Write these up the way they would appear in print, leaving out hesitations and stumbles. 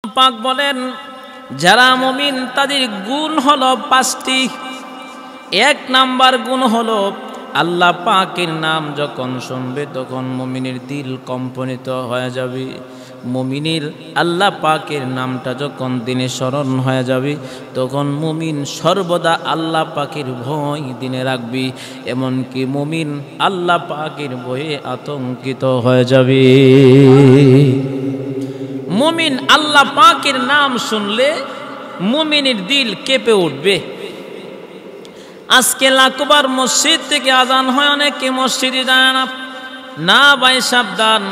পাক বলেন যারা মুমিন তাদের গুণ হলো পাঁচটি। এক নাম্বার গুণ হলো আল্লাহ পাকের নাম যখন শুনবে তখন মুমিনের দিল কম্পনিত হয়ে যাবে। মুমিনের আল্লাহ পাকের নামটা যখন দিনে স্মরণ হয়ে যাবে তখন মুমিন সর্বদা আল্লাহ পাকের ভয় দিনে রাখবে। এমনকি মুমিন আল্লাহ পাকের ভয়ে আতঙ্কিত হয়ে যাবে। মুমিন আল্লাহ পাকের নাম শুনলে মুমিনের দিল কেঁপে উঠবে। আজকে লাখবার মসজিদ থেকে আজান হয়, অনেকে মসজিদে যায় না। না ভাই সাবধান,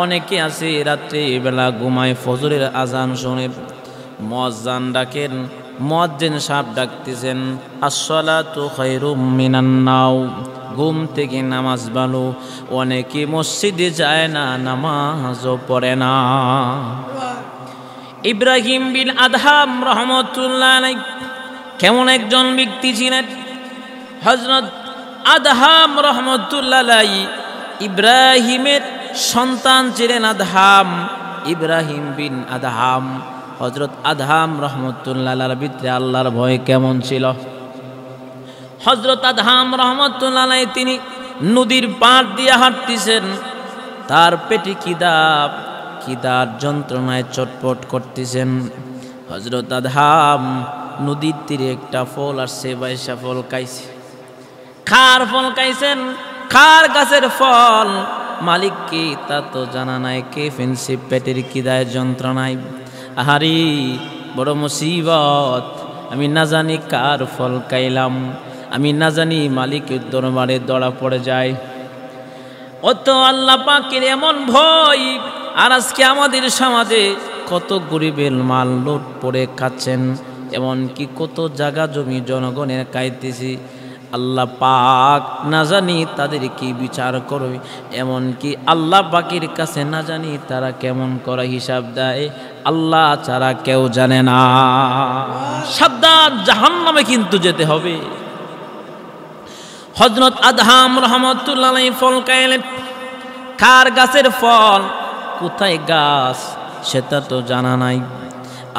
অনেকে আছে রাত্রে বেলা ঘুমায়, ফজরের আজান শুনে মুয়াজ্জিন ডাকেন, মুয়াজ্জিন সাহেব ডাকতেছেন আসসালাতু খায়রুম মিনান নাওম, ঘুম থেকে নামাজ ভালো। অনেকে মসজিদে যায় না, নামাজও পড়ে না। ইব্রাহিম বিন আদহাম রহমতুল্লাহ আলাইহি কেমন একজন ব্যক্তি ছিলেন? হযরত আদহাম রহমতুল্লাহ আলাইহি ইব্রাহিমের সন্তান ছিলেন আদহাম। ইব্রাহিম বিন আদহাম, হযরত আদহাম রহমতুল্লাহ আলাইহির ভিতরে আল্লাহর ভয় কেমন ছিল। হযরত আদহাম রহমতুল্লাহ আলাইহি তিনি নদীর পাড় দিয়ে হাঁটতেছেন, তার পেটে খিদার যন্ত্রণায় চটপট করতেছেন। হযরত আদহাম নদীর তীরে একটা ফল আসছে, বাইশা ফল খাইছে। খার ফল খাইছেন, খার গাছের ফল, মালিককে তা তো জানা নাই, কে ফেনছে পেটের খিদায় যন্ত্রণায়। আহারি বড় মুসিবত, আমি না জানি কার ফল খাইলাম, আমি না জানি মালিকের দরবারে ধরা পড়ে যায়। অত আল্লাহ পাকের এমন ভয়। আর আজকে আমাদের সমাজে কত গরিবের মাল লুট পড়ে খাচ্ছেন, এমনকি কত জায়গা জমি জনগণের খাইতেছি। আল্লাহ পাক না জানি তাদের কি বিচার করবে, এমনকি আল্লাহ পাকের কাছে না জানি তারা কেমন করে হিসাব দেয়, আল্লাহ ছাড়া কেউ জানে না। সাবধান, জাহান্নামে কিন্তু যেতে হবে। হযরত আদহাম রহমতুল্লাহ আলাইহি ফল খাইলেন, খার গাছের ফল, কোথায় গাছ সেটা তো জানা নাই।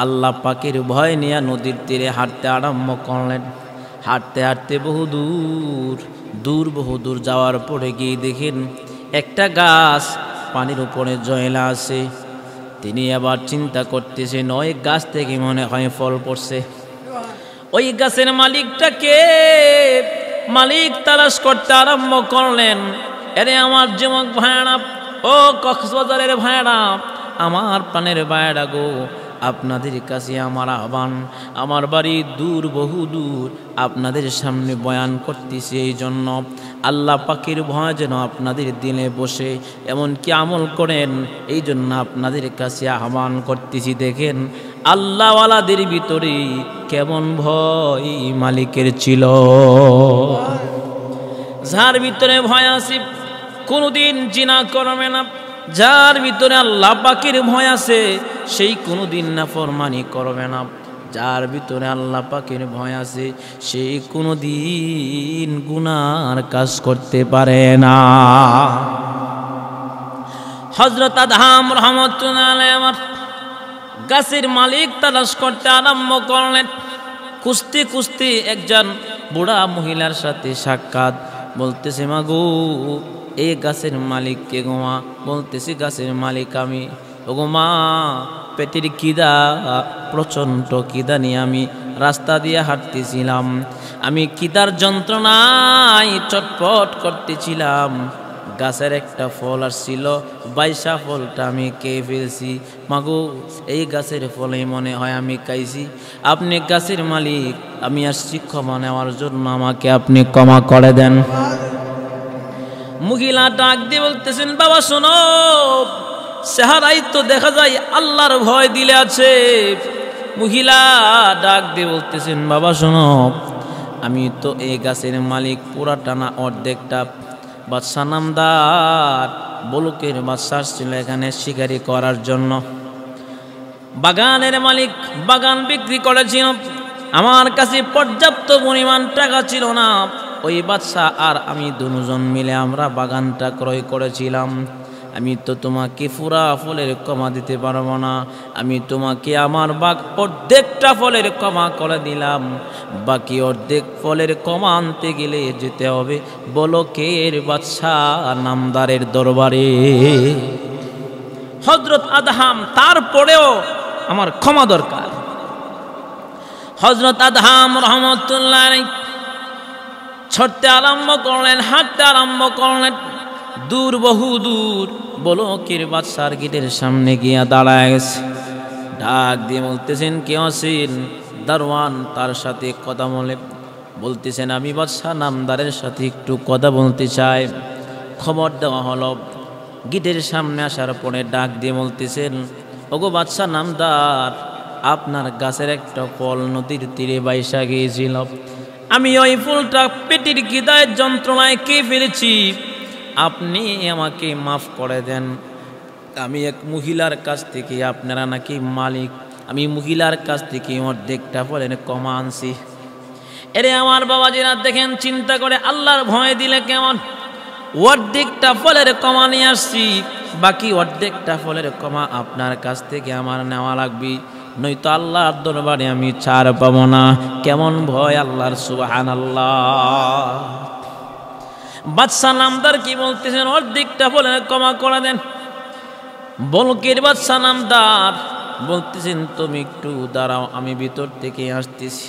আল্লাহ পাকের ভয় নিয়ে নদীর তীরে হাঁটতে আরম্ভ করলেন। হাঁটতে হাঁটতে বহু দূর যাওয়ার পরে গিয়ে দেখেন একটা গাছ পানির উপরে জয়লা আছে। তিনি আবার চিন্তা করতেছেন ওই গাছ থেকে মনে হয় ফল পড়ছে। ওই গাছের মালিকটাকে মালিক তালাশ করতে আরম্ভ করলেন। এরে আমার যুবক ভাইরা, ও কক্সবাজারের ভাইরা, আমার প্রাণের ভাইরা গো, আপনাদের কাছে আমার আহ্বান। আমার বাড়ি দূর, বহু দূর, আপনাদের সামনে বয়ান করতেছি এই জন্য আল্লাহ পাকের ভয় যেন আপনাদের দিলে বসে এমনকি আমল করেন, এই জন্য আপনাদের কাছে আহ্বান করতেছি। দেখেন আল্লাহওয়ালাদের ভিতরে কেমন ভয় মালিকের ছিল। যার ভিতরে ভয় আছে কোনোদিন জিনা করবে না, যার ভিতরে আল্লাহ পাকের ভয় আছে সেই কোনোদিন নাফরমানি করবে না, যার ভিতরে আল্লাহ পাকের ভয় আছে সেই কোনোদিন গুনার কাজ করতে পারে না। হযরত আদহাম রহমতুল্লাহ আলাইহি আমার গাছের মালিক তালাশ করতে আরম্ভ করলেন। খুঁজতে খুঁজতে একজন বুড়া মহিলার সাথে সাক্ষাৎ। বলতেছে মাগো, এই গাছের মালিক কে গো মা? বলতেছি গাছের মালিক আমি। ও গো মা, পেটের খিদা, প্রচণ্ড খিদা নিয়ে আমি রাস্তা দিয়ে হাঁটতেছিলাম, আমি খিদার যন্ত্রণায় চটপট করতেছিলাম। গাছের একটা ফল আসছিল, বাইশা ফলটা আমি খেয়ে ফেলছি। মাগো, এই গাছের ফলে মনে হয় আমি খাইছি। আপনি গাছের মালিক, আমি আসছি ক্ষমা নেওয়ার জন্য, আমাকে আপনি ক্ষমা করে দেন। মহিলা ডাক দিয়ে বলতেছেন বাবা শোনো, চেহারাই তো দেখা যায় আল্লাহর ভয় দিলে আছে। মহিলা ডাক দিয়ে বলতেছেন বাবা শোনো, আমি তো এই গাছের মালিক, পুরাটা না অর্ধেকটা। বাদশা নামদার বলুকের বাদশা ছিল এখানে শিকারি করার জন্য। বাগানের মালিক বাগান বিক্রি করেছিল, আমার কাছে পর্যাপ্ত পরিমাণ টাকা ছিল না। ওই বাদশা আর আমি দুজন মিলে আমরা বাগানটা ক্রয় করেছিলাম। আমি তো তোমাকে পুরা ফলের কমা দিতে পারবো না, আমি তোমাকে আমার অর্ধেকটা ফলের কমা করে দিলাম, বাকি অর্ধেক ফলের কমা আনতে গেলে যেতে হবে বলকের বাদশাহ নামদারের দরবারে। হযরত আদহাম তারপরেও আমার ক্ষমা দরকার। হযরত আদহাম রহমতুল্লাহ আলাইহি ছুটতে আরম্ভ করলেন, হাঁটতে আরম্ভ করলেন। দূর, বহু দূর বলকের বাদশার গেটের সামনে গিয়া দাঁড়ায় গেছে। ডাক দিয়ে বলতেছেন, কে আছেন? দারওয়ান তার সাথে কথা বলতেছেন, আমি বাদশা নামদারের সাথে একটু কথা বলতে চাই। খবর দেওয়া হলো। গেটের সামনে আসার পরে ডাক দিয়ে বলতেছেন, ওগো বাদশা নামদার, আপনার গাছের একটা ফল নদীর তীরে বাইসা গিয়েছিল, আমি ওই ফুলটা পেটের খিদায় যন্ত্রণায় খেয়ে ফেলেছি, আপনি আমাকে মাফ করে দেন। আমি এক মহিলার কাছ থেকে, আপনারা নাকি মালিক, আমি মহিলার কাছ থেকে অর্ধেকটা ফলের কমা আনছি। এরে আমার বাবাজিরা দেখেন, চিন্তা করে আল্লাহর ভয় দিলে কেমন। অর্ধেকটা ফলের কমা নিয়ে আসছি, বাকি অর্ধেকটা ফলের কমা আপনার কাছ থেকে আমার নেওয়া লাগবে, নয়তো আল্লাহর দরবারে আমি ছাড় পাবো না। কেমন ভয় আল্লাহর, সুবহানাল্লাহ। বাদশা নামদার কি বলতেছেন, অর্ধেকটা ফলের কমা করে দেন। বলকের বাদশা নামদার বলতেছেন, তুমি একটু দাঁড়াও, আমি ভিতর থেকে আসতেছি।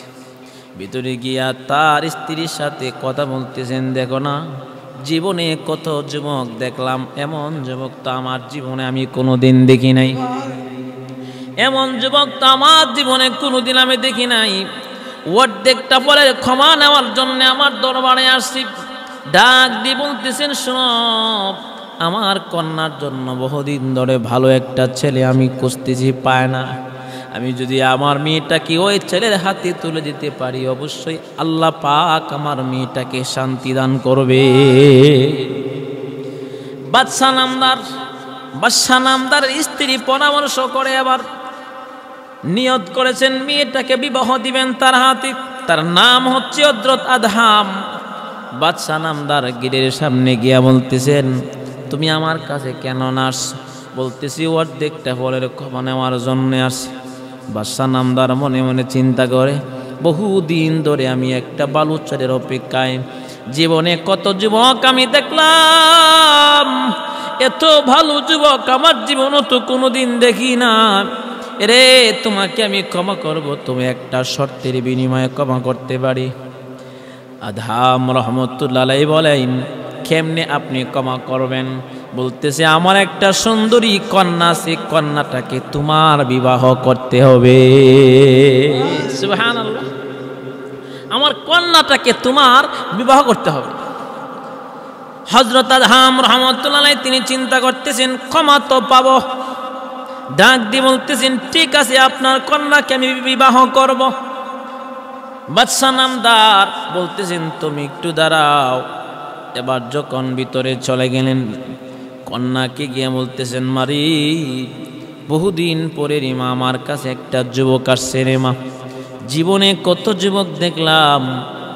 ভিতরে গিয়া তার স্ত্রীর সাথে কথা বলতেছেন, দেখো না, জীবনে কত যুবক দেখলাম, এমন যুবক তো আমার জীবনে আমি কোনোদিন দেখি নাই, এমন যুবক তো আমার জীবনে কোনোদিন আমি দেখি নাই। অর্ধেকটা ফলের ক্ষমা নেওয়ার জন্য আমার দরবারে আসছি। ডাক দিয়ে বলতেছেন, শোনো, আমার কন্যার জন্য বহুদিন ধরে ভালো একটা ছেলে আমি খুঁজতেছি, পায় না। আমি যদি আমার মেয়েটাকে ওই ছেলের হাতে তুলে দিতে পারি, অবশ্যই আল্লাহ পাক আমার মেয়েটাকে শান্তি দান করবে। বাদশা নামদার স্ত্রী পরামর্শ করে আবার নিয়ত করেছেন মেয়েটাকে বিবাহ দিবেন তার হাতে। তার নাম হচ্ছে হযরত আদহাম। বাদশা নামদার গেটের সামনে গিয়া বলতেছেন, তুমি আমার কাছে কেন নাস? বলতেছি অর্ধেকটা ফলের ক্ষমা নেওয়ার জন্য আসছি। বাদশা নামদার মনে মনে চিন্তা করে, বহুদিন ধরে আমি একটা বালুচরের অপেক্ষায়, জীবনে কত যুবক আমি দেখলাম, এত ভালো যুবক আমার জীবনও তো কোনোদিন দেখি না। রে, তোমাকে আমি ক্ষমা করব, তুমি একটা শর্তের বিনিময়ে ক্ষমা করতে পারি। আদহাম রহমতুল্লাহ আলাইহি বলেন, কেমনে আপনি ক্ষমা করবেন? বলতেছে, আমার একটা সুন্দরী কন্যা, সে কন্যাটাকে তোমার বিবাহ করতে হবে। সুবহানাল্লাহ, আমার কন্যাটাকে তোমার বিবাহ করতে হবে। হযরত আদহাম রহমতুল্লাহ আলাইহি তিনি চিন্তা করতেছেন, ক্ষমা তো পাবো। ডাক দিয়ে বলতেছেন, ঠিক আছে, আপনার কন্যাকে আমি বিবাহ করব। বাদশা নামদার বলতেছেন, তুমি একটু দাঁড়াও। এবার যখন ভিতরে চলে গেলেন, কন্যাকে গিয়ে বলতেছেন, মারি, বহুদিন পরে রে মা, আমার কাছে একটা যুবক আসছে রে মা। জীবনে কত যুবক দেখলাম,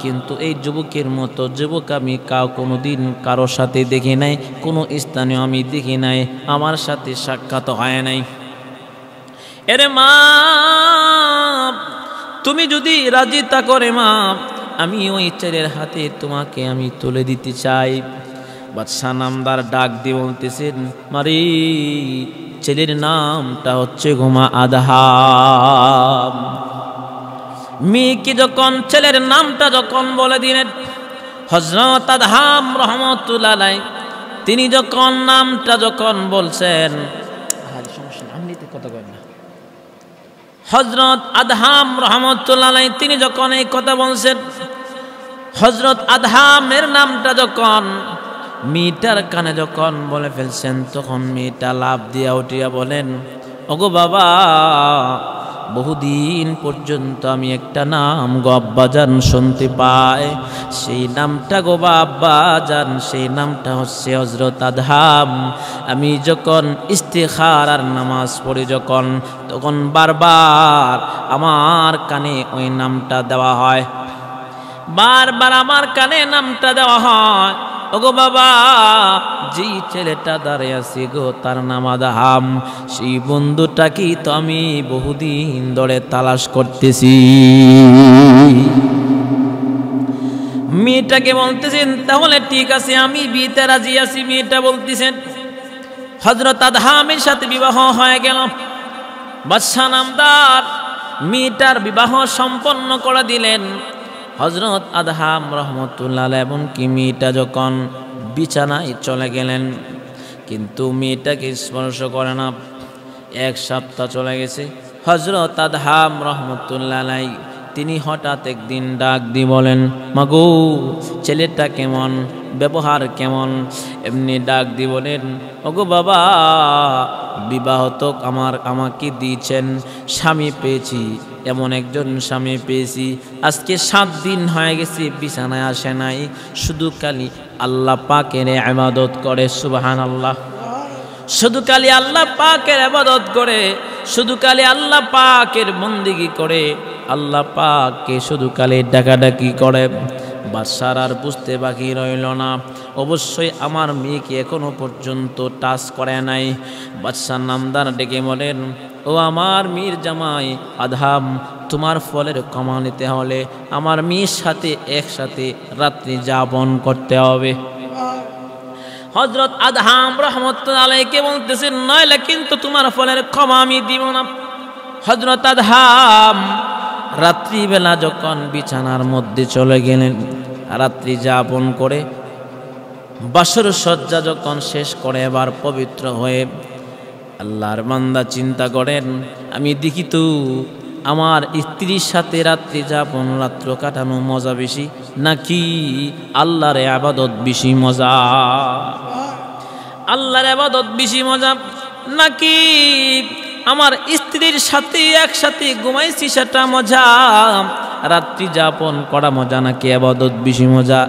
কিন্তু এই যুবকের মতো যুবক আমি কোনোদিন কারোর সাথে দেখি নাই, কোনো স্থানে আমি দেখি নাই, আমার সাথে সাক্ষাৎ হয় নাই। এরে মা, তুমি যদি রাজি থাকো রে মা, আমি ওই ছেলের হাতে তোমাকে আমি তুলে দিতে চাই। বাদশা নামদার ডাক দিয়ে বলতেছেন, মারি, ছেলের নামটা হচ্ছে গোমা আদহাম। মেয়েকে যখন ছেলের নামটা যখন বলে দিলেন, হযরত আদহাম রহমতুল্লাহ আলাইহি তিনি যখন নামটা যখন বলছেন, হযরত আদহাম রহমতুল্লাহ আলাইহি তিনি যখন এই কথা বলছেন, হযরত আদহামের নামটা যখন মেয়েটার কানে যখন বলে ফেলছেন, তখন মেয়েটা লাফ দিয়া উঠিয়া বলেন, ওগো বাবা, বহুদিন পর্যন্ত আমি একটা নাম গো আব্বাজান শুনতে পাই, সেই নামটা গো আব্বাজান, সেই নামটা হচ্ছে হযরত আদহাম। আমি যখন ইস্তিখারার নামাজ পড়ি যখন, তখন বারবার আমার কানে ওই নামটা দেওয়া হয়, বারবার আমার কানে নামটা দেওয়া হয়। ওগো বাবা, যেই ছেলেটা দাঁড়িয়ে আছে গো তার নাম আদহাম, সেই বন্ধুটাকে তো আমি বহুদিন ধরে তালাশ করতেছি। মেয়েটাকে বলতেছেন তাহলে ঠিক আছে আমি বিয়েতে রাজি আছি। মেয়েটা বলতেছেন হযরত আদহামের সাথে বিবাহ হয়ে গেল। বাদশা নামদার মেয়েটার বিবাহ সম্পন্ন করে দিলেন হযরত আদহাম রহমতুল্লাহ আলাইহি। এবং কি মেয়েটা যখন বিছানায় চলে গেলেন, কিন্তু মেয়েটাকে স্পর্শ করে না। এক সপ্তাহ চলে গেছে। হযরত আদহাম রহমতুল্লাহ আলাইহি তিনি হঠাৎ একদিন ডাক দিয়ে বলেন, মাগো ছেলেটা কেমন, ব্যবহার কেমন? এমনি ডাক দিয়ে বলেন, ওগো বাবা, বিবাহ তো আমাকে দিয়েছেন, স্বামী পেয়েছি, এমন একজন স্বামী পেয়েছি, আজকে 7 দিন হয়ে গেছে বিছানায় আসে নাই, শুধু খালি আল্লাহ পাকের ইবাদত করে। সুবহানাল্লাহ। শুধু খালি আল্লাহ পাকের ইবাদত করে, শুধু খালি আল্লাহ পাকের বন্দেগী করে, আল্লাহ পাককে শুধু খালি ডাকাডাকি করে। বাদশার আর বুঝতে বাকি রইল না, অবশ্যই আমার মেয়েকে এখনো পর্যন্ত টাচ করে নাই। বাদশার নামদার ডেকে বলেন, ও আমার মীর জামাই আদহাম, তোমার ফলের ক্ষমা নিতে হলে আমার মেয়ের সাথে একসাথে রাত্রি যাপন করতে হবে। হযরত আদহাম রহমতুল্লাহ আলাইহি বলতেছেন, নইলে কিন্তু তোমার ফলের ক্ষমা আমি দিব না। হযরত আদহাম রাত্রিবেলা যখন বিছানার মধ্যে চলে গেলেন, রাত্রি যাপন করে বাসর সজ্জা যখন শেষ করে এবার পবিত্র হয়ে আল্লাহর বান্দা চিন্তা করেন, আমি দেখি তো আমার স্ত্রীর সাথে রাত্রি যাপন, রাত্র কাটানো মজা বেশি নাকি আল্লাহর ইবাদত বেশি মজা? আল্লাহর ইবাদত বেশি মজা নাকি আমার স্ত্রীর সাথে একসাথে ঘুমাইছি সেটা মজা? রাত্রি যাপন করা মজা নাকি ইবাদত বেশি মজা?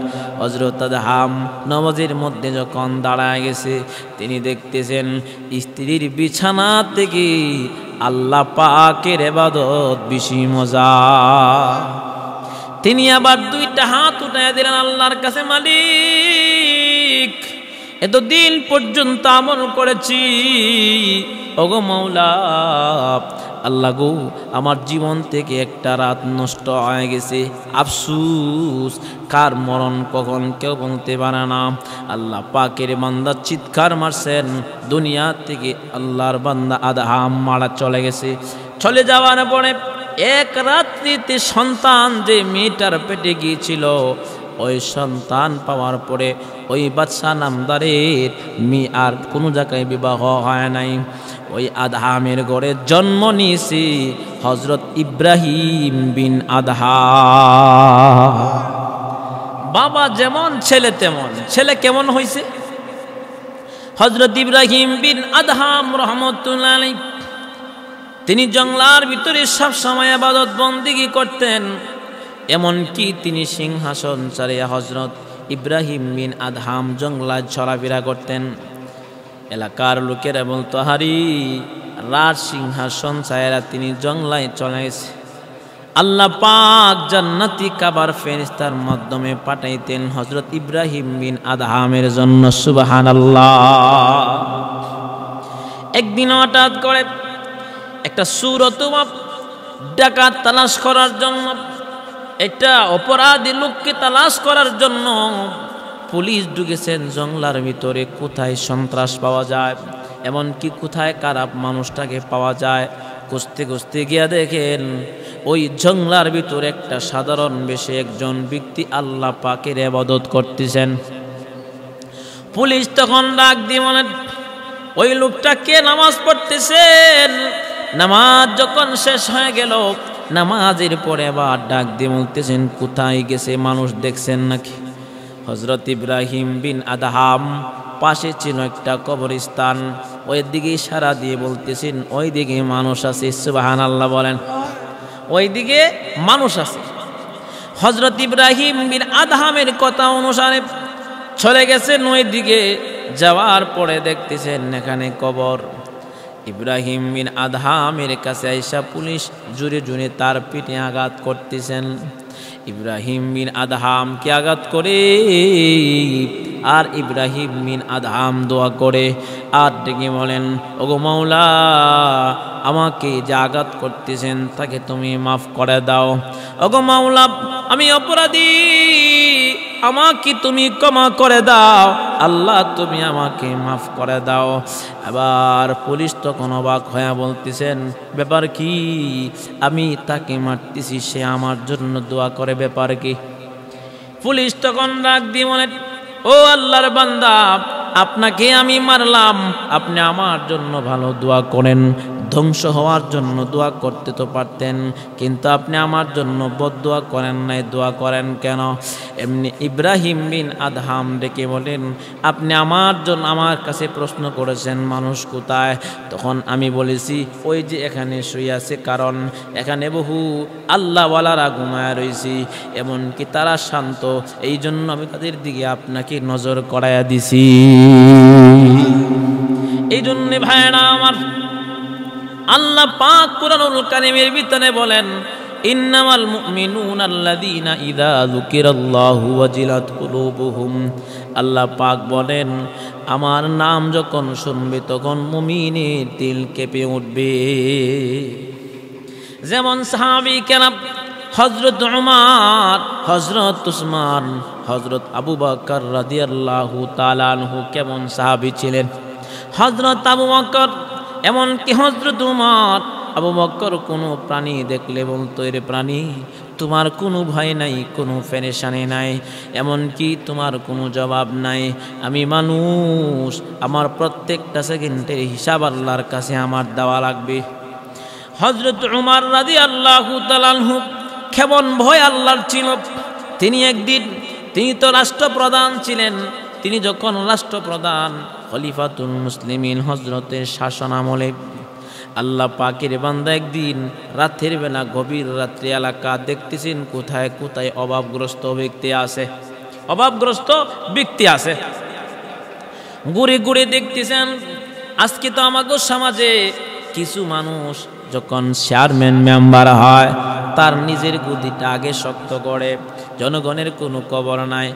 হযরত আদহাম নামাজের মধ্যে যখন দাঁড়ায় গেছে, তিনি দেখতেছেন স্ত্রীর বিছানা থেকে আল্লাহ পাকের ইবাদত বেশি মজা। তিনি আবার 2টা হাত উঠায় দিলেন আল্লাহর কাছে, মালিক এতদিন পর্যন্ত আমল করেছি, ওগো মাওলা আল্লাহ গো, আমার জীবন থেকে একটা রাত নষ্ট হয়ে গেছে, আফসুস, কার মরণ কখন কেউ বলতে পারে না। আল্লাহ পাকের বান্দা চিৎকার মারছেন, দুনিয়া থেকে আল্লাহর বান্দা আদহাম মারা চলে গেছে। চলে যাওয়ার পরে এক রাত্রিতে সন্তান যে মেয়েটার পেটে গিয়েছিল, ওই সন্তান পাওয়ার পরে ওই বাদশা নামদারের মেয়ে আর কোনো জায়গায় বিবাহ হয় নাই। ওই আদহামের ঘরে জন্ম নিয়েছে হযরত ইব্রাহিম বিন আদহাম। বাবা যেমন ছেলে তেমন। ছেলে কেমন হয়েছে? হযরত ইব্রাহিম বিন আদহাম রহমতুল্লাহ আলাইহি তিনি জঙ্গলার ভিতরে সব সময় ইবাদত বন্দেগী করতেন। এমনকি তিনি সিংহাসন ছাড়িয়া হযরত ইব্রাহিম বিন আদহাম জঙ্গলায় চলাফেরা করতেন। এলাকার লোকেরা বলতো, হারি রাজ সিংহাসন ছাড়া তিনি জঙ্গলায় চলে গেছে। আল্লাহ পাক জান্নাতি কাবার ফেরেশতার মাধ্যমে পাঠাইতেন হযরত ইব্রাহিম বিন আদহামের জন্য। সুবহানাল্লাহ। একদিন হঠাৎ করে একটা সুরত ডাকাত তালাশ করার জন্য, একটা অপরাধী লোককে তালাশ করার জন্য পুলিশ ঢুকেছেন জঙ্গলার ভিতরে। কোথায় সন্ত্রাস পাওয়া যায়, এমনকি কোথায় খারাপ মানুষটাকে পাওয়া যায়, খুঁজতে খুঁজতে গিয়া দেখেন ওই জঙ্গলার ভিতরে একটা সাধারণ বেশে একজন ব্যক্তি আল্লাহ পাকের ইবাদত করতেছেন। পুলিশ তখন ডাক দিয়ে বলেন, ওই লোকটাকে নামাজ পড়তেছেন। নামাজ যখন শেষ হয়ে গেল, নামাজের পরে আবার ডাক দিয়ে বলতেছেন, কোথায় গেছে, মানুষ দেখছেন নাকি? হযরত ইব্রাহিম বিন আদহাম পাশে ছিল একটা কবরস্থান, ওই দিকে ইশারা দিয়ে বলতেছেন, ওই দিকে মানুষ আছে। সুবহানাল্লাহ বলেন। ওই দিকে মানুষ আছে। হযরত ইব্রাহিম বিন আদহামের কথা অনুসারে চলে গেছেন ওই দিকে। যাওয়ার পরে দেখতেছেন এখানে কবর। ইব্রাহিম বিন আদহামের কাছে আইসা পুলিশ জোরে জোরে তার পিঠে আঘাত করতেছেন। ইব্রাহিম বিন আদহামকে আঘাত করে আর ইব্রাহিম বিন আদহাম দোয়া করে আর ডেকে বলেন, ওগো মাওলা, আমাকে যে আঘাত করতেছেন তাকে তুমি মাফ করে দাও। ওগো মাওলা, আমি অপরাধী, আমাকে তুমি ক্ষমা করে দাও। আল্লাহ, তুমি আমাকে মাফ করে দাও। আবার পুলিশ তখন অবাক হয়ে বলতেছেন, ব্যাপার কি? আমি তাকে মারতেছি, সে আমার জন্য দোয়া করে, ব্যাপার কি? পুলিশ তখন ডাক দিয়ে বলেন, ও আল্লাহর বান্দা, আপনাকে আমি মারলাম, আপনি আমার জন্য ভালো দোয়া করেন, ধ্বংস হওয়ার জন্য দোয়া করতে তো পারতেন, কিন্তু আপনি আমার জন্য বদদোয়া করেন নাই, দোয়া করেন কেন? এমনি ইব্রাহিম বিন আদহাম ডেকে বলেন, আপনি আমার জন্য আমার কাছে প্রশ্ন করেছেন মানুষ কোথায়? তখন আমি বলেছি, ওই যে এখানে শুয়ে আছে, কারণ এখানে বহু আল্লাহওয়ালারা ঘুমায় রয়েছি, এমনকি তারা শান্ত, এই জন্য আমি তাদের দিকে আপনাকে নজর করাইয়া দিছি। এই জন্যে ভাইরা আমার, আল্লাহ পাক কুরআনুল কারীমের ভিতরে বলেন, ইন্নামাল মুমিনুনা আল্লাযীনা ইযা যুকিরাল্লাহু ওয়াজিলাত কুলুবুহুম। আল্লাহ পাক বলেন, আমার নাম যখন শুনবে তখন মুমিনের দিল কেঁপে উঠবে। যেমন সাহাবী কেরাম হযরত উমর, হযরত উসমান, হযরত আবু বকর রাদিয়াল্লাহু তাআলা আনহু কেমন সাহাবী ছিলেন। হযরত আবু বকর, এমনকি হযরত উমর, আবু বকর কোনো প্রাণী দেখলে বলতো, এর প্রাণী, তোমার কোনো ভয় নাই, কোনো পেরেশানি নাই, এমনকি তোমার কোনো জবাব নাই, আমি মানুষ, আমার প্রত্যেকটা সেকেন্ডের হিসাব আল্লাহর কাছে আমার দেওয়া লাগবে। হযরত উমর রাদিয়াল্লাহু তাআলা আনহু কেমন ভয় আল্লাহর ছিল। তিনি একদিন, তিনি তো রাষ্ট্রপ্রধান ছিলেন, তিনি যখন রাষ্ট্রপ্রধান খলিফাতুল মুসলিমিন হযরতের শাসন আমলে, আল্লাহ পাকের বান্দা একদিন রাতের বেলা, গভীর রাত্রি এলাকা দেখতেছেন কোথায় কোথায় অভাবগ্রস্ত ব্যক্তি আছে, অভাবগ্রস্ত ব্যক্তি আছে, ঘুরে ঘুরে দেখতেছেন। আজকে তো আমাদের সমাজে কিছু মানুষ যখন চেয়ারম্যান মেম্বার হয়, তার নিজের গদিটা আগে শক্ত করে, জনগণের কোনো খবর নাই,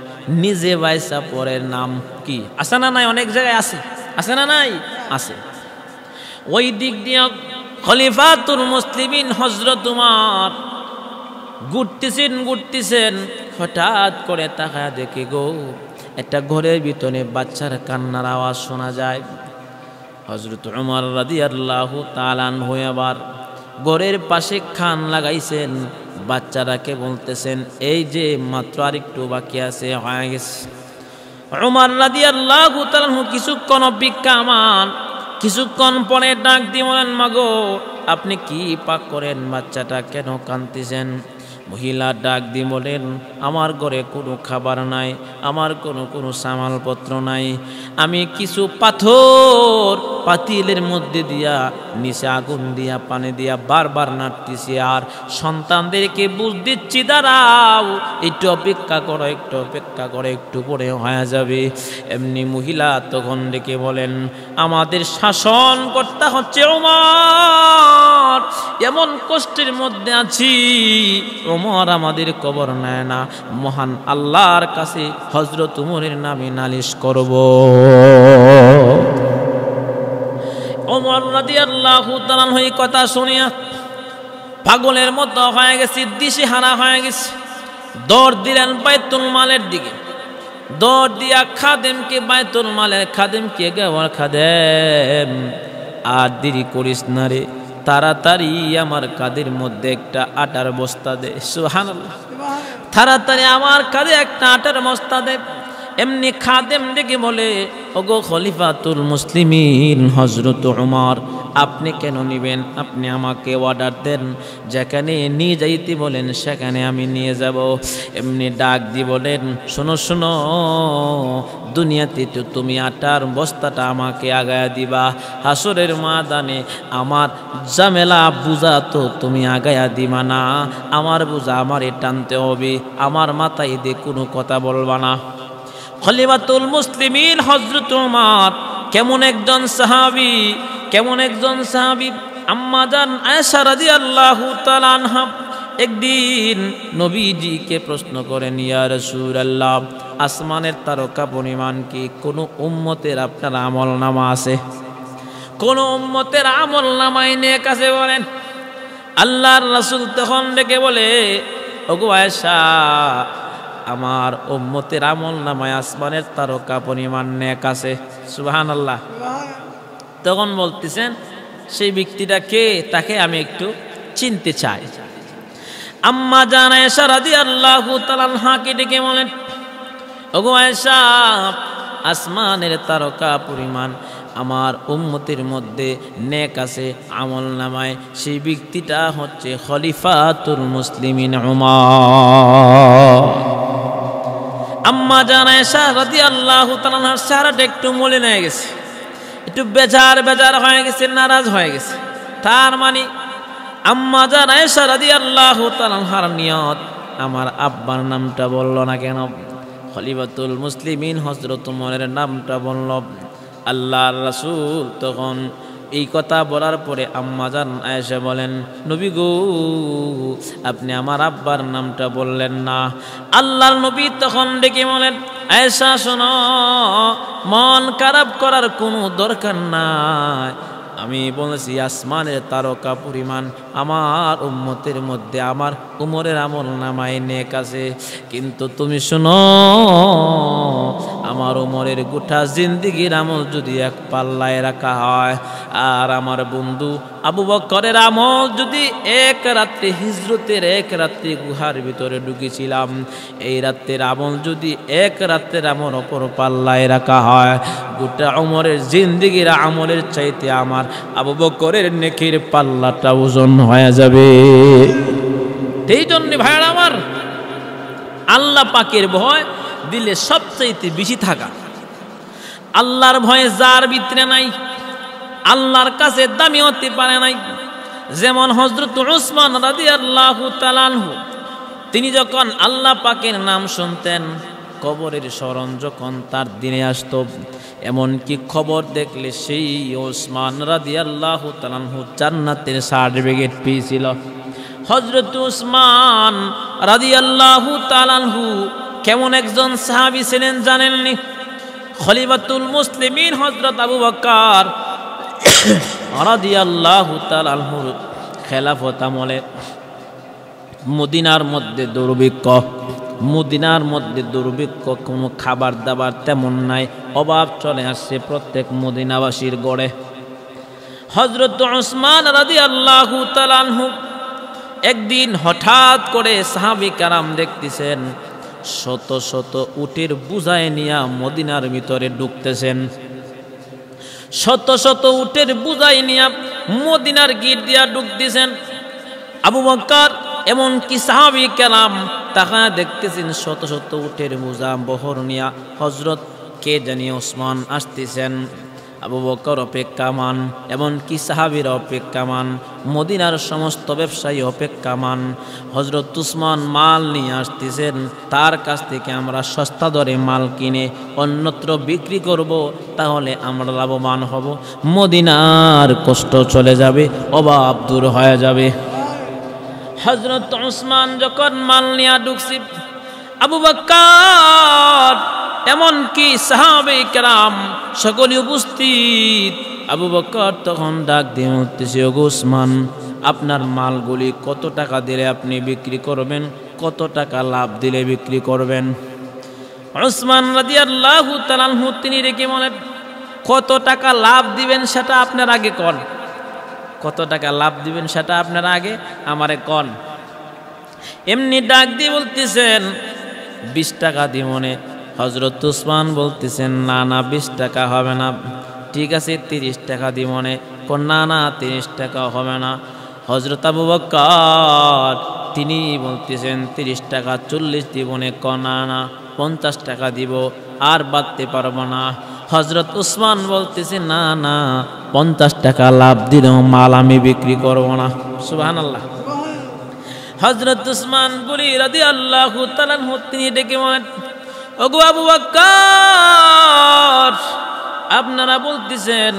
নিজে বাইসা পরের নাম কি আছে না নাই? অনেক জায়গায় আছে, আছে না নাই? আছে। ওই দিক দিয়ে খলিফাতুল মুসলিমিন হযরত উমর ঘুরতেছেন, হঠাৎ করে তাকায় দেখে গো, একটা ঘরের ভিতরে বাচ্চার কান্নার আওয়াজ শোনা যায়। হযরত উমর রাদিয়াল্লাহু তাআলা আনহু আবার ঘরের পাশে খান লাগাইছেন, বাচ্চাটাকে বলতেছেন, এই যে মাত্র আরেকটু বাকি আছে, হয়ে গেছে। উমর রাদিয়াল্লাহু তাআলা আনহু কিছুক্ষণ অপেক্ষা মান, কিছুক্ষণ পরে ডাক দিয়ে বলেন, মাগো, আপনি কি পাক করেন? বাচ্চাটা কেন কাঁদতেছেন? মহিলা ডাক দিয়ে বলেন, আমার ঘরে কোনো খাবার নাই, আমার কোনো সামালপত্র নাই, আমি কিছু পাথর পাতিলের মধ্যে দিয়া নিচে আগুন দিয়া পানি দিয়া বারবার নাড়তেছি, আর সন্তানদেরকে বুঝ দিচ্ছি, দাঁড়াও, একটু অপেক্ষা করো, একটু অপেক্ষা করো, একটু পরে হয়ে যাবে। এমনি মহিলা তখন ডেকে বলেন, আমাদের শাসন করতে হচ্ছে ওমর, এমন কষ্টের মধ্যে আছি, ওমর আমাদের খবর নেয় না, মহান আল্লাহর কাছে হযরত উমরের নামে নালিশ করব। ওমর রাদিয়াল্লাহু তাআলা এই কথা শুনিয়া পাগলের মতো হয়ে গেছে, দিশেহারা হয়ে গেছে। দৌড় দিলেন বাইতুল মালের দিকে, দৌড় দিয়া খাদেমকে, বাইতুল মালের খাদেমকে গেওয়ার, খাদেম আর দেরি করিস না রে, তাড়াতাড়ি আমার কাঁধের মধ্যে একটা আটার বস্তা দে। সুবহানাল্লাহ, তাড়াতাড়ি আমার কাঁধে একটা আটার বস্তা দে। এমনি খাদেম ডেকে বলে, ওগো খলিফাতুল মুসলিমিন হযরত উমর, আপনি কেন নিবেন? আপনি আমাকে অর্ডার দেন, যেখানে নিয়ে যাইতে বলেন সেখানে আমি নিয়ে যাব। এমনি ডাক দিয়ে বলেন, শোনো শোনো, দুনিয়াতে তো তুমি আটার বস্তাটা আমাকে আগায়া দিবা, হাসরের ময়দানে আমার ঝামেলা বুঝা তো তুমি আগায়া দিবা না, আমার বুঝা আমারে টানতে হবে, আমার মাথায় দিয়ে কোনো কথা বলবা না। খলিফাতুল মুসলিমিন হযরত উমর কেমন একজন সাহাবী, কেমন একজন সাহাবী। আম্মা জান আয়েশা রাদিয়াল্লাহু তাআলা আনহা একদিন নবীজিকে প্রশ্ন করেন, ইয়া রাসূলুল্লাহ, আসমানের তারকা পরিমাণ কি কোনো উম্মতের আপনার আমল নামা আছে? কোন উম্মতের আমল নামায় নেক আছে বলেন? আল্লাহর রাসূল তখন ডেকে বলে, ওগো আয়েশা, আমার উম্মতের আমল নামায় আসমানের তারকা পরিমাণ নেক আছে। সুবহানাল্লাহ। তখন বলতেছেন সেই ব্যক্তিটা কে, তাকে আমি একটু চিনতে চাই। আম্মা জান আয়েশা রাদিয়াল্লাহু তাআলা আনহাকে ডেকে বলেন, ওগো আয়েশা, আসমানের তারকা পরিমাণ আমার উম্মতের মধ্যে নেক আছে আমল নামায়, সেই ব্যক্তিটা হচ্ছে খলিফাতুল মুসলিমিন উমর। আম্মা জান আয়েশা রাদিয়াল্লাহু তাআলা আনহার চেহারাটা একটু মলিন হয়ে গেছে, একটু বেজার হয়ে গেছে, নারাজ হয়ে গেছে। তার মানে আম্মা জান আয়েশা রাদিয়াল্লাহু তাআলা আনহার নিয়ত, আমার আব্বার নামটা বলল না কেন, খলিফাতুল মুসলিমিন হযরত উমরের নামটা বলল। আল্লাহর রাসূল তখন এই কথা বলার পরে আম্মা জান আয়েশা বলেন, নবী গো, আপনি আমার আব্বার নামটা বললেন না। আল্লাহর নবী তখন ডেকে বলেন, আয়েশা শোনো, মন খারাপ করার কোনো দরকার নাই। আমি বলেছি আসমানের তারকা পরিমাণ আমার উম্মতের মধ্যে আমার উমরের আমল নামায় নেক আছে, কিন্তু তুমি শোনো, আমার উমরের গোটা জিন্দেগির আমল যদি এক পাল্লায় রাখা হয়, আর আমার বন্ধু আবু বকরের আমল যদি এক রাত্রে হিজরতের এক রাত্রে গুহার ভিতরে ঢুকেছিলাম, এই রাত্রের আমল যদি এক রাত্রের আমল অপর পাল্লায় রাখা হয়, গোটা উমরের জিন্দেগির আমলের চাইতে আমার আবু বকরের নেকির পাল্লাটা ওজন হয়ে যাবে। এই জন্য ভাইরা আমার, আল্লাহ পাকের ভয় দিলে সবচাইতে বেশি থাকা। আল্লাহর ভয়ে যার ভিতরে নাই, আল্লাহর কাছে দামি হতে পারে নাই। যেমন হযরত উসমান রাদিয়াল্লাহু তাআলা আনহু, তিনি যখন আল্লাহ পাকের নাম শুনতেন, কবরের স্মরণ যখন তার দিনে আসত, এমনকি খবর দেখলে সেই উসমান রাদিয়াল্লাহু তাআলা আনহু জান্নাতের সার্টিফিকেট পেয়েছিল। হযরত উসমান রাদিয়াল্লাহু তাআলা আনহু কেমন একজন সাহাবী ছিলেন জানেননি? খলিফাতুল মুসলিমিন হযরত আবু বকর রাদিয়াল্লাহু তাআলা আনহুর খেলাফত আমলে মদিনার মধ্যে দুর্ভিক্ষ, কোনো খাবার দাবার তেমন নাই, অভাব চলে আসছে প্রত্যেক মদিনাবাসীর গড়ে। হযরত উসমান রাদিয়াল্লাহু তাআলা আনহু একদিন হঠাৎ করে সাহাবী কেরাম দেখতেছেন শত শত উটের বোঝায় নিয়ে মদিনার ভিতরে ঢুকতেছেন, শত শত উটের বোঝায় নিয়ে মদিনার গিট দিয়া ঢুকতেছেন। আবু বকর এমনকি সাহাবী কেরাম তাকা দেখতেছেন শত শত উটের বোঝা বহর নিয়া হযরত কে জানি ওসমান আসতেছেন। আবু বকর অপেক্ষামান, এমনকি সাহাবীরা অপেক্ষামান, মদিনার সমস্ত ব্যবসায়ী অপেক্ষামান। হযরত উসমান মাল নিয়ে আসতেছেন, তার কাছ থেকে আমরা সস্তা দরে মাল কিনে অন্যত্র বিক্রি করব, তাহলে আমরা লাভবান হব, মদিনার কষ্ট চলে যাবে, অভাব দূর হয়ে যাবে। হযরত উসমান যখন মাল নিয়ে ঢুকছে, আবু বকর এমনকি সাহাবায়ে কেরাম সকলে উপস্থিত। আবু বকর তখন ডাক দিয়ে বলতেছে, ওগো উসমান, আপনার মালগুলি কত টাকা দিলে আপনি বিক্রি করবেন, কত টাকা লাভ দিলে বিক্রি করবেন? উসমান রাদিয়াল্লাহু তাআলা আনহু তিনি রেখে বলেন, কত টাকা লাভ দিবেন সেটা আপনার আগে কোন, কত টাকা লাভ দিবেন সেটা আপনার আগে আমারে কোন। এমনি ডাক দিয়ে বলতেছেন 20 টাকা দিমনে। হযরত উসমান বলতেছেন, না না 20 টাকা হবে না, ঠিক আছে 30 টাকা দিমনে। না না 30 টাকা হবে না। হযরত আবু বকর তিনি বলতেছেন 30 টাকা 40 দিবনে। না না 50 টাকা দিব, আর বাড়তে পারবো না। হযরত উসমান বলতেছে, না না 50 টাকা লাভ দিলেও মাল আমি বিক্রি করবো না। সুবহানাল্লাহ। হযরত উসমান গনি রাদিয়াল্লাহু তাআলা আনহু তিনি ডেকে বলেন, ওগো আবু বকর, আপনারা বলতেছেন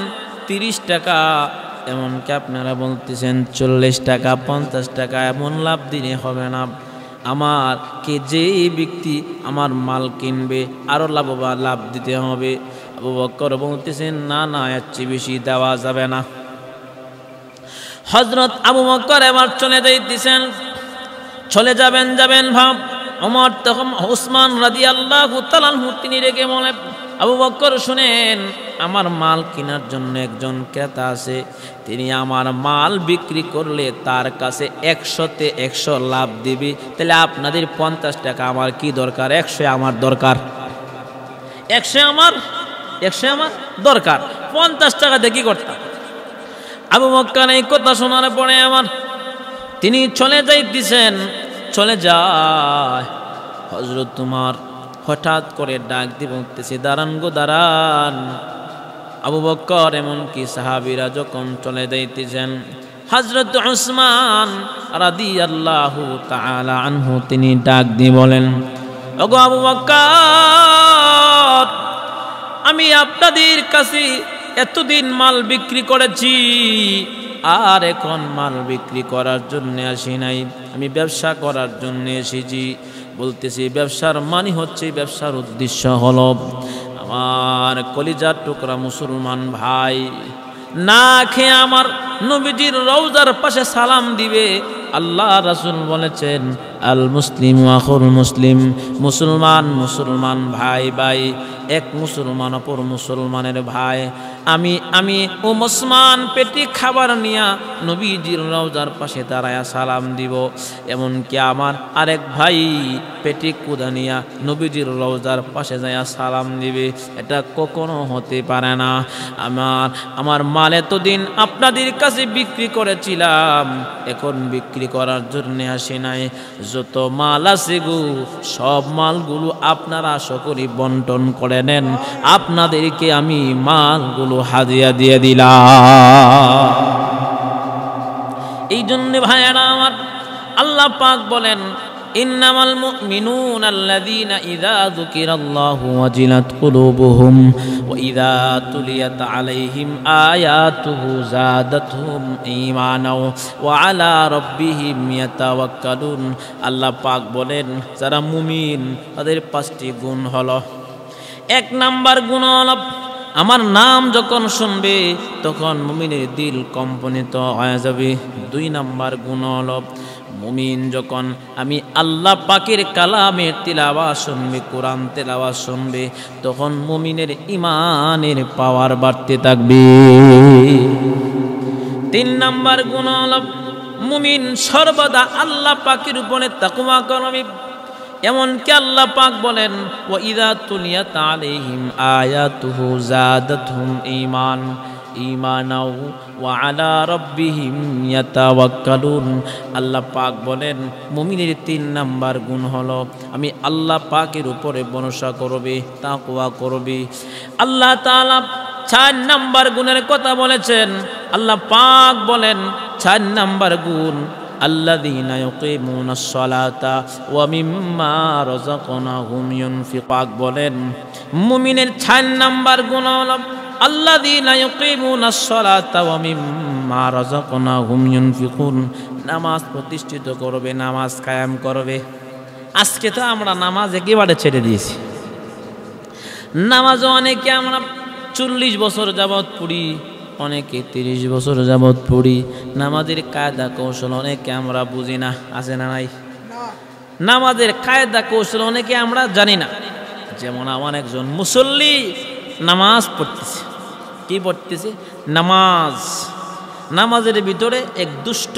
30 টাকা, এমনকি আপনারা বলতেছেন 40 টাকা 50 টাকা, এমন লাভ দিলে হবে না। আমার কে যেই ব্যক্তি আমার মাল কিনবে আরো লাভ দিতে হবে। আবু বকর বলতেছেন না না, এর চেয়ে বেশি দেওয়া যাবে না। হযরত আবু বকর এবার চলে যাইতেছেন, চলে যাবেন ভাব। ওমর তখন উসমান রাদিয়াল্লাহু তাআলা আনহু তিনি রেগে বলে, আবু বকর শুনেন, আমার মাল কেনার জন্য একজন ক্রেতা আছে, তিনি আমার মাল বিক্রি করলে তার কাছে 100-তে 100 লাভ দিবে। তাহলে আপনাদের 50 টাকা আমার কি দরকার? 100 আমার দরকার, 100 আমার দরকার, 50 টাকা দিয়ে কি করতাম? আবু বকর এই কথা শোনার পরে তিনি চলে যাইতেছেন, চলে যায়। হযরত উমর হঠাৎ করে ডাক দিয়ে বলতেছে, দাঁড়ান গো দাঁড়ান। আবু বকর এমনকি সাহাবীরা যখন চলে যাইতেছেন, হযরত উসমান রাদিয়াল্লাহু তাআলা আনহু তিনি ডাক দিয়ে বলেন, ওগো আবু বকর, আমি আপনাদের কাছে এতদিন মাল বিক্রি করেছি, আর এখন মাল বিক্রি করার জন্য আসি নাই, আমি ব্যবসা করার জন্য এসেছি। বলতেছি ব্যবসার মানে হচ্ছে, ব্যবসার উদ্দেশ্য হলো আমার কলিজার টুকরা মুসলমান ভাই না খেয়ে আমার নবীজির রওজার পাশে সালাম দিবে। আল্লাহ রাসূল বলেছেন, আল মুসলিম আখুল মুসলিম, মুসলমান ভাই, এক মুসলমান অপর মুসলমানের ভাই। আমি ও মুসলমান পেটি খাবার নিয়া নবীজির রওজার পাশে দাঁড়ায়া সালাম দিব, এমনকি আমার আরেক ভাই পেটি কুদা নিয়া নবীজির রওজার পাশে যায়া সালাম দিবে। এটা কখনো হতে পারে না। আমার মাল এতদিন আপনাদের কাছে বিক্রি করেছিলাম, এখন বিক্রি করার জন্য আসি নাই। যত মাল আছে গো, সব মালগুলো আপনারা সকলে বন্টন করে নেন, আপনাদেরকে আমি মালগুলো হাদিয়া দিয়ে দিলাম। এই জন্য ভাইয়েরা আমার, আল্লাহ পাক বলেন, ইন্নামাল মুমিনুনা আল্লাযীনা ইযা যুকিরাল্লাহু ওয়াজিলাত কুলুবুহুম ওয়া ইযা তুলিয়াত আলাইহিম আয়াতুহু যাদাতহুম ঈমানাও ওয়া আলা রাব্বিহিম ইয়াতাওয়াক্কালুন। আল্লাহ পাক বলেন, যারা মুমিন তাদের 5টি গুণ হলো। 1 নাম্বার গুণ হলো, আমার নাম যখন শুনবে তখন মুমিনের দিল কম্পনিত হয়ে যাবে। 2 নাম্বার গুণ হলো, মুমিন যখন আমি আল্লাহ পাকের কালামের তিলাওয়াত শুনবে, কোরআন তেলাওয়াত শুনবে, তখন মুমিনের ঈমানের পাওয়ার বাড়তে থাকবে। 3 নাম্বার গুণ হলো, মুমিন সর্বদা আল্লাহ পাকের উপরে তাকওয়া করবে। এমনকি আল্লাহ পাক বলেন, ওয়া ইযা তুলিয়াত আলাইহিম আয়াতুহু যাদাতহুম ঈমানাও ওয়া আলা রাব্বিহিম ইয়াতাওয়াক্কালুন। আল্লাহ পাক বলেন, মুমিনের 3 নাম্বার গুণ হলো, আমি আল্লাহ পাকের উপরে ভরসা করবে, তাকওয়া করবে। আল্লাহ তাআলা 4 নাম্বার গুণের কথা বলেছেন। আল্লাহ পাক বলেন 4 নাম্বার গুণ, আল্লাযীনা ইউকিমুনাস সালাতা ওয়া মিম্মা রাযাকনাহুম ইউনফিকুন। বলেন মুমিনের 4 নাম্বার গুণ হলো, আল্লাযীনা ইউকিমুনাস সালাতা ওয়া মিম্মা রাযাকনাহুম ইউনফিকুন। নামাজ প্রতিষ্ঠিত করবে, নামাজ কায়েম করবে। আজকে তো আমরা নামাজ একেবারে ছেড়ে দিয়েছি। নামাজ অনেকে আমরা 40 বছর যাবত পড়ি, অনেকে 30 বছর যাবত পড়ি। নামাজের কায়দা কৌশল অনেকে আমরা বুঝি না, আছে না নাই? নামাজের কায়দা কৌশল অনেকে আমরা জানি না। যেমন আমার একজন মুসল্লি নামাজ পড়তেছে। কি পড়তেছে? নামাজের ভিতরে এক দুষ্ট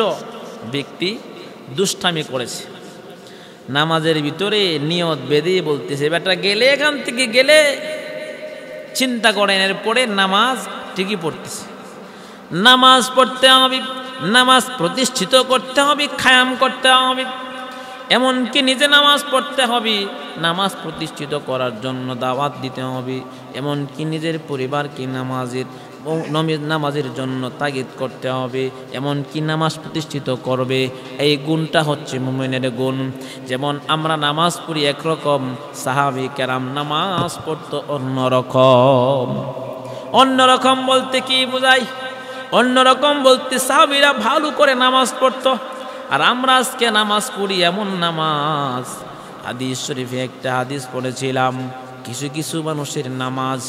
ব্যক্তি দুষ্টামি করেছে। নামাজের ভিতরে নিয়ত বেঁধে বলতেছে, বেটা গেলে এখান থেকে গেলে চিন্তা করেন, এরপরে নামাজ ঠিকই পড়তেছে। নামাজ পড়তে হবে, নামাজ প্রতিষ্ঠিত করতে হবে, কায়েম করতে হবে। এমনকি নিজে নামাজ পড়তে হবে, নামাজ প্রতিষ্ঠিত করার জন্য দাওয়াত দিতে হবে। এমনকি নিজের পরিবারকে নামাজের জন্য তাগিদ করতে হবে। এমনকি নামাজ প্রতিষ্ঠিত করবে। এই গুণটা হচ্ছে মুমিনের গুণ। যেমন আমরা নামাজ পড়ি একরকম, সাহাবী কেরাম নামাজ পড়তো অন্যরকম বলতে কি বোঝায়? অন্যরকম বলতে সাহাবীরা ভালো করে নামাজ পড়তো। আর আমরা আজকে নামাজ পড়ি এমন নামাজ, হাদিস শরীফে একটা হাদিস পড়েছিলাম, কিছু কিছু মানুষের নামাজ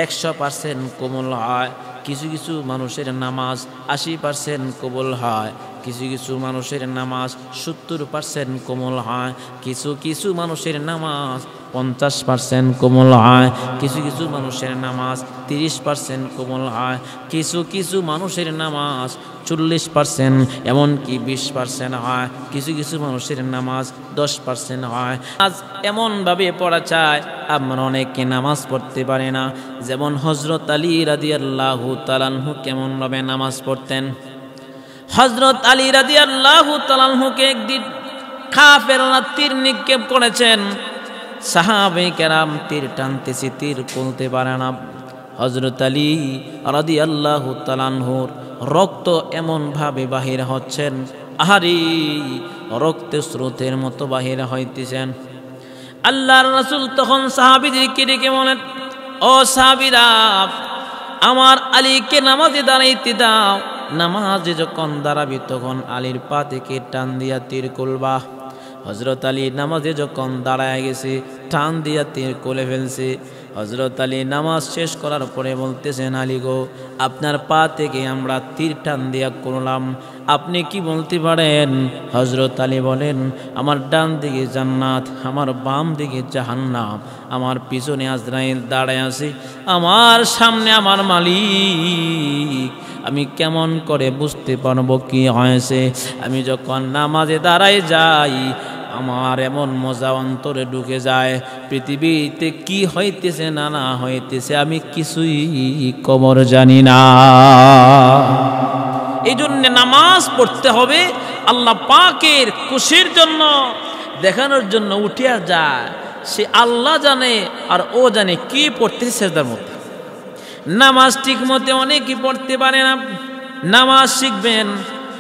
100% কবুল হয়, কিছু কিছু মানুষের নামাজ 80% কবুল হয়, কিছু কিছু মানুষের নামাজ 70% কবুল হয়, কিছু কিছু মানুষের নামাজ 50% কবুল হয়, কিছু কিছু মানুষের নামাজ 30% কবুল হয়, কিছু কিছু মানুষের নামাজ 40%, এমনকি 20% হয়, কিছু কিছু মানুষের নামাজ 10% হয়। আজ এমনভাবে পড়া চায় আমরা অনেকে নামাজ পড়তে পারি না। যেমন হযরত আলী রাদিয়াল্লাহু তাআলা আনহু কেমনভাবে নামাজ পড়তেন। হযরত আলী রাদিয়াল্লাহু তাআলা আনহুকে একদিন কাফেররা তীর নিক্ষেপ করেছেন। সাহাবায়ে কেরাম তীর টানতেছে, তীর খুলতে পারে না। হযরত আলী রাদিয়াল্লাহু তাআলা আনহুর রক্ত এমনভাবে বাহির হচ্ছেন, আহারে রক্তের স্রোতের মতো বাহির হইতেছেন। আল্লাহর রাসূল তখন সাহাবীদেরকে ডেকে বলেন, ও সাহাবীরা, আমার আলীকে নামাজে দাঁড়াইতে দাও। নামাজে যখন দাঁড়াবি তখন আলীর পা থেকে টান দিয়া তীর খুলবা। হযরত আলী নামাজে যখন দাঁড়ায় গেছে, টান দিয়া তীর খুলে ফেলছে। হযরত আলী নামাজ শেষ করার পরে বলতেছেন, আলী গো, আপনার পা থেকে আমরা তীর টান দিয়া করলাম, আপনি কি বলতে পারেন? হযরত আলী বলেন, আমার ডান দিকে জান্নাত, আমার বাম দিকে জাহান্নাম, আমার পিছনে আজরাইল দাঁড়ায় আছে, আমার সামনে আমার মালিক, আমি কেমন করে বুঝতে পারবো কি হয়েছে? আমি যখন নামাজে দাঁড়াই যাই, আমার এমন মজা অন্তরে ঢুকে যায়, পৃথিবীতে কি হইতেছে না না হইতেছে আমি কিছুই খবর জানি না। এই জন্য নামাজ পড়তে হবে আল্লাহ পাকের খুশির জন্য, দেখানোর জন্য। উঠিয়া যায় সে আল্লাহ জানে আর ও জানে কি পড়তেছে সেজদার মধ্যে। নামাজ ঠিক মতে অনেকেই পড়তে পারে না। নামাজ শিখবেন।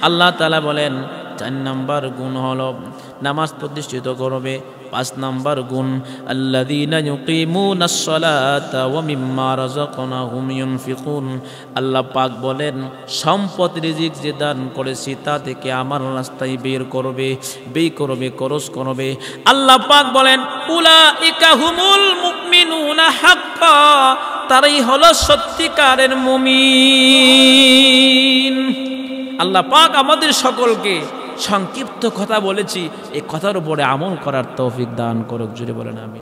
আল্লাহ তাআলা বলেন 4 নাম্বার গুণ হলো নামাজ প্রতিষ্ঠিত করবে। 5 নাম্বার গুণ, আল্লাযীনা ইউকিমুনাস সালাতা ওয়া মিম্মা রাযাকনাহুম ইউনফিকুন। আল্লাহ পাক বলেন, সম্পদ রিজিক যে দান করেছি তা থেকে আমার রাস্তায় বের করবে, খরচ করবে। আল্লাহ পাক বলেন, উলাইকা হুমুল মুমিনুনা হাক্কা, তারাই হলো সত্যিকারের মুমিন। আল্লাহ পাক আমাদের সকলকে সংক্ষিপ্ত কথা বলেছি, এই কথার উপরে আমল করার তৌফিক দান করুক। জুড়ে বলেন আমিন।